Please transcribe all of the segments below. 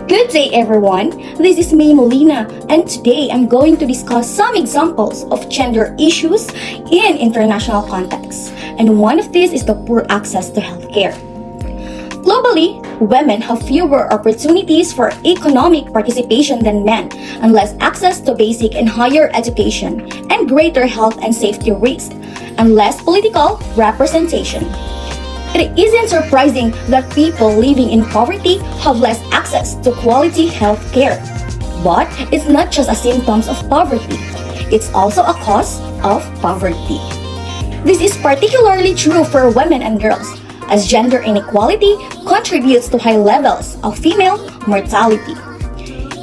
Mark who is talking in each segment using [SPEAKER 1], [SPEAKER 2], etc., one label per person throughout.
[SPEAKER 1] Good day everyone, this is MOLINA and today I'm going to discuss some examples of gender issues in international contexts, and one of these is the poor access to healthcare. Globally, women have fewer opportunities for economic participation than men, and less access to basic and higher education, and greater health and safety risks, and less political representation. It isn't surprising that people living in poverty have less access to quality health care. But it's not just a symptom of poverty, it's also a cause of poverty. This is particularly true for women and girls, as gender inequality contributes to high levels of female mortality.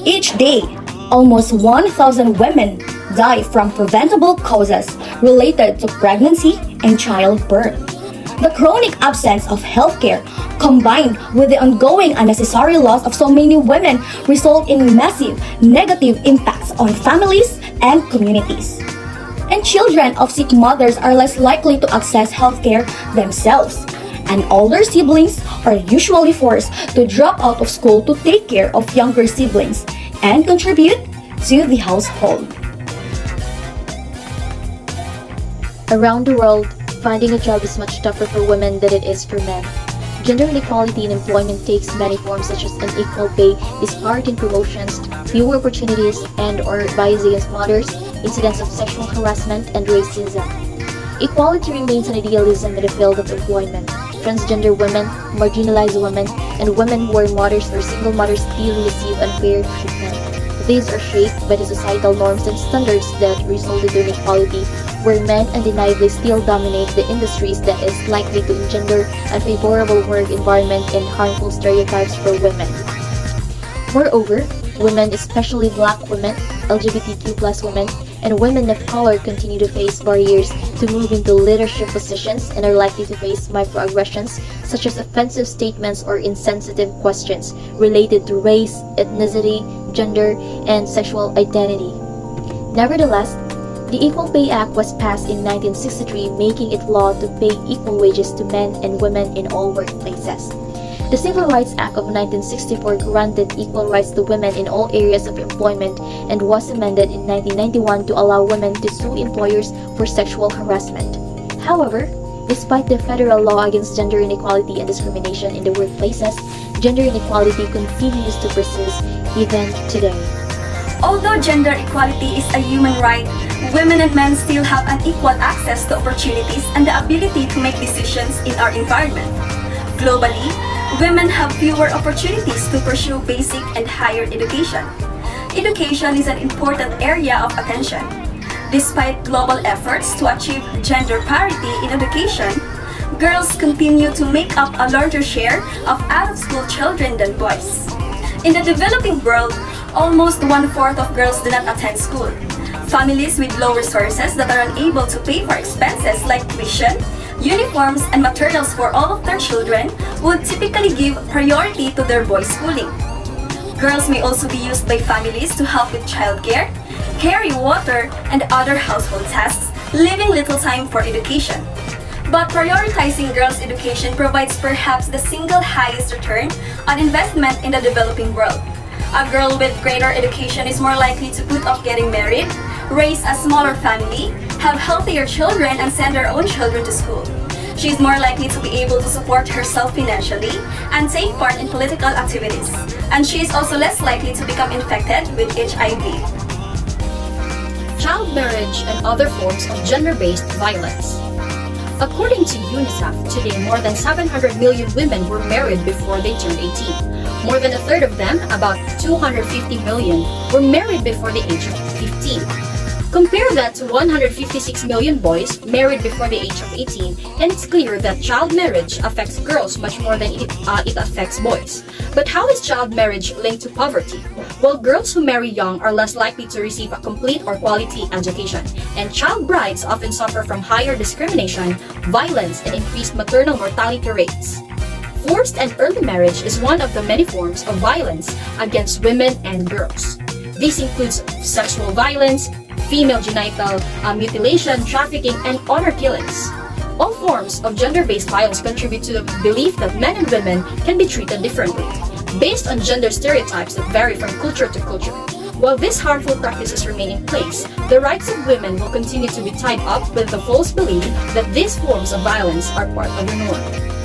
[SPEAKER 1] Each day, almost 1,000 women die from preventable causes related to pregnancy and childbirth. The chronic absence of healthcare, combined with the ongoing unnecessary loss of so many women, result in massive negative impacts on families and communities. And children of sick mothers are less likely to access healthcare themselves. And older siblings are usually forced to drop out of school to take care of younger siblings and contribute to the household.
[SPEAKER 2] Around the world, finding a job is much tougher for women than it is for men. Gender inequality in employment takes many forms, such as unequal pay, disparity in promotions, fewer opportunities, and/or bias against mothers, incidents of sexual harassment, and racism. Equality remains an idealism in the field of employment. Transgender women, marginalized women, and women who are mothers or single mothers still receive unfair treatment. These are shaped by the societal norms and standards that result in inequality, where men undeniably still dominate the industries that is likely to engender unfavorable work environment and harmful stereotypes for women. Moreover, women, especially Black women, LGBTQ+ women, and women of color continue to face barriers to move into leadership positions and are likely to face microaggressions such as offensive statements or insensitive questions related to race, ethnicity, gender, and sexual identity. Nevertheless, the Equal Pay Act was passed in 1963, making it law to pay equal wages to men and women in all workplaces. The Civil Rights Act of 1964 granted equal rights to women in all areas of employment and was amended in 1991 to allow women to sue employers for sexual harassment. However, despite the federal law against gender inequality and discrimination in the workplaces, gender inequality continues to persist even today.
[SPEAKER 3] Although gender equality is a human right, women and men still have unequal access to opportunities and the ability to make decisions in our environment. Globally, women have fewer opportunities to pursue basic and higher education. Education is an important area of attention. Despite global efforts to achieve gender parity in education, girls continue to make up a larger share of out-of-school children than boys. In the developing world, almost 1/4 of girls do not attend school. Families with low resources that are unable to pay for expenses like tuition, uniforms, and materials for all of their children would typically give priority to their boys' schooling. Girls may also be used by families to help with childcare, carry water, and other household tasks, leaving little time for education. But prioritizing girls' education provides perhaps the single highest return on investment in the developing world. A girl with greater education is more likely to put off getting married, raise a smaller family, have healthier children, and send her own children to school. She is more likely to be able to support herself financially and take part in political activities. And she is also less likely to become infected with HIV.
[SPEAKER 4] Child marriage and other forms of gender-based violence. According to UNICEF, today more than 700 million women were married before they turned 18. More than a third of them, about 250 million, were married before the age of 15. Compare that to 156 million boys married before the age of 18, and it's clear that child marriage affects girls much more than it affects boys. But how is child marriage linked to poverty? Well, girls who marry young are less likely to receive a complete or quality education, and child brides often suffer from higher discrimination, violence, and increased maternal mortality rates. Forced and early marriage is one of the many forms of violence against women and girls. This includes sexual violence, female genital mutilation, trafficking, and honor killings. All forms of gender-based violence contribute to the belief that men and women can be treated differently. based on gender stereotypes that vary from culture to culture. While these harmful practices remain in place, the rights of women will continue to be tied up with the false belief that these forms of violence are part of the norm.